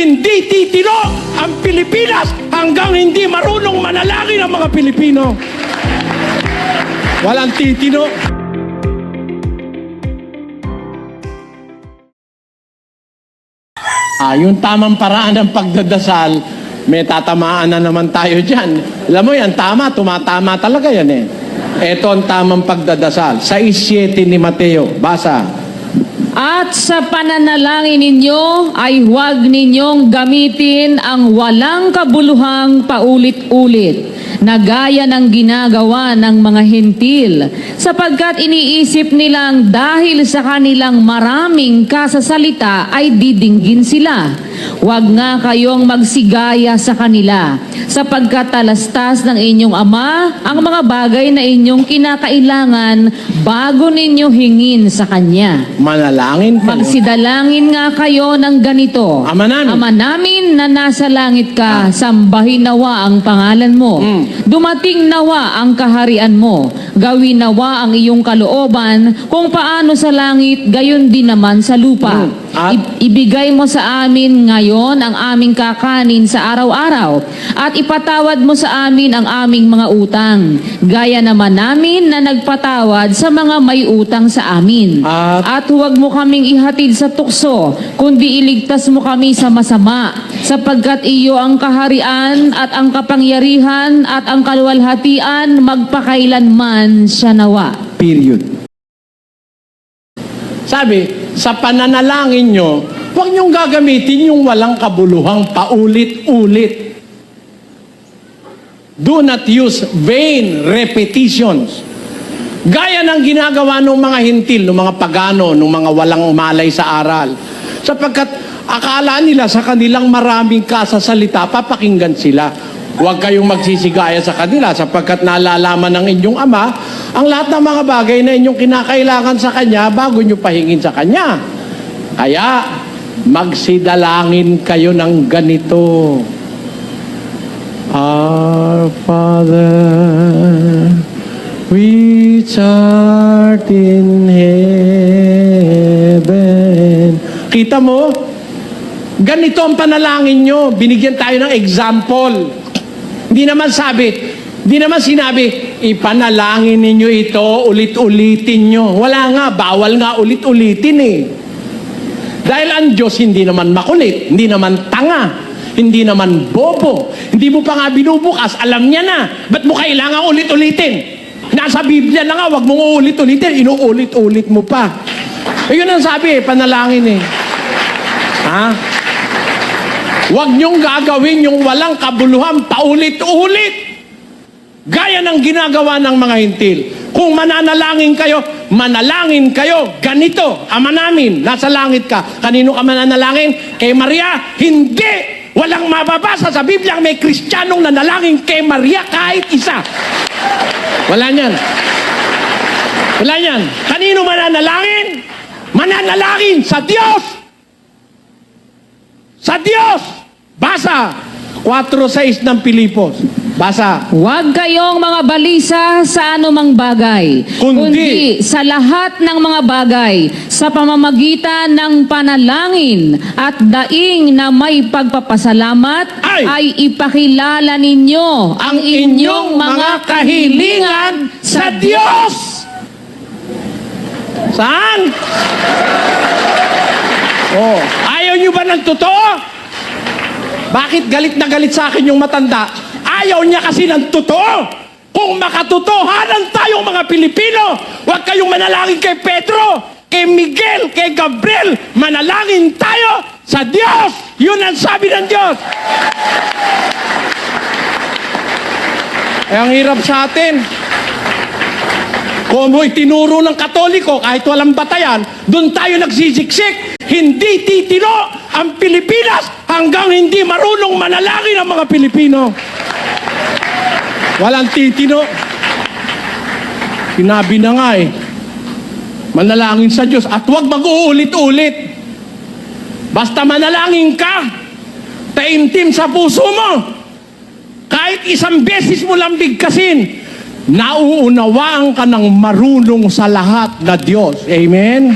hindi titino ang Pilipinas hanggang hindi marunong manalangin ang mga Pilipino. Walang titino. Yung tamang paraan ng pagdadasal, may tatamaan na naman tayo dyan. Alam mo yan, tama, tumatama talaga yan eh. Ito ang tamang pagdadasal. 6:7 ni Mateo, basa. At sa pananalangin ninyo ay huwag ninyong gamitin ang walang kabuluhang paulit-ulit na gaya ng ginagawa ng mga hentil, sapagkat iniisip nilang dahil sa kanilang maraming kasasalita ay didinggin sila. Huwag nga kayong magsigaya sa kanila, sapagkat talastas ng inyong Ama ang mga bagay na inyong kinakailangan bago ninyo hingin sa Kanya. Manalangin kayo. Magsidalangin nga kayo ng ganito. Ama namin. Ama namin na nasa langit ka, sambahin nawa ang pangalan mo. Dumating nawa ang kaharian mo. Gawin nawa ang iyong kalooban kung paano sa langit, gayon din naman sa lupa. Ibigay mo sa amin ngayon ang aming kakanin sa araw-araw at ipatawad mo sa amin ang aming mga utang. Gaya naman namin na nagpatawad sa mga may utang sa amin. At huwag mo kaming ihatid sa tukso, kundi iligtas mo kami sa masama, sapagkat iyo ang kaharian at ang kapangyarihan at ang kaluwalhatian magpakailanman siya nawa. Period. Sabi, sa pananalangin nyo, huwag nyong gagamitin yung walang kabuluhang paulit-ulit. Do not use vain repetitions. Gaya ng ginagawa ng mga hintil, ng mga pagano, ng mga walang malay sa aral. Sapagkat akala nila sa kanilang maraming kasasalita, papakinggan sila. Huwag kayong magsisigaya sa kanila sapagkat nalalaman ng inyong Ama ang lahat ng mga bagay na inyong kinakailangan sa Kanya bago nyo pahingin sa Kanya. Kaya, magsidalangin kayo ng ganito. Our Father, which art in heaven. Kita mo? Ganito ang panalangin nyo. Binigyan tayo ng example. Hindi naman sinabi, ipanalangin ninyo ito, ulit-ulitin nyo. Wala nga, bawal nga ulit-ulitin eh. Dahil ang Diyos hindi naman makulit, hindi naman tanga, hindi naman bobo, hindi mo pa nga binubukas, alam niya na. Ba't mo kailangan ulit-ulitin? Nasa Biblia na nga, wag mong ulit-ulitin, inuulit-ulit mo pa. Yun ang sabi panalangin eh. Ha? Huwag niyong gagawin yung walang kabuluhan paulit-ulit. Gaya ng ginagawa ng mga hintil. Kung mananalangin kayo, ganito, Ama namin, nasa langit ka. Kanino ka mananalangin? Kay Maria? Hindi! Walang mababasa sa Biblia may Kristiyanong nanalangin kay Maria kahit isa. Wala niyan. Wala niyan. Kanino mananalangin? Mananalangin sa Diyos! Sa Diyos! Basa! 4:6 ng Pilipos. Basa. Huwag kayong mga balisa sa anumang bagay, kundi sa lahat ng mga bagay, sa pamamagitan ng panalangin at daing na may pagpapasalamat, ay ipakilala ninyo ang inyong mga kahilingan sa Diyos. Saan? Oh, ayaw nyo ba ng totoo? Bakit galit na galit sa akin yung matanda? Ayaw niya kasi ng totoo. Kung makatotohanan tayong mga Pilipino, huwag kayong manalangin kay Pedro, kay Miguel, kay Gabriel. Manalangin tayo sa Diyos. Yun ang sabi ng Diyos. Ang hirap sa atin. Kung mo'y tinuro ng Katoliko, kahit walang batayan, doon tayo nagsisiksik. Hindi titino ang Pilipinas hanggang hindi marunong manalangin ang mga Pilipino. Walang titino. Sinabi na nga eh, manalangin sa Diyos at huwag mag-uulit-ulit. Basta manalangin ka, taimtim sa puso mo. Kahit isang beses mo lang bigkasin, nauunawaan ka ng marunong sa lahat na Diyos. Amen?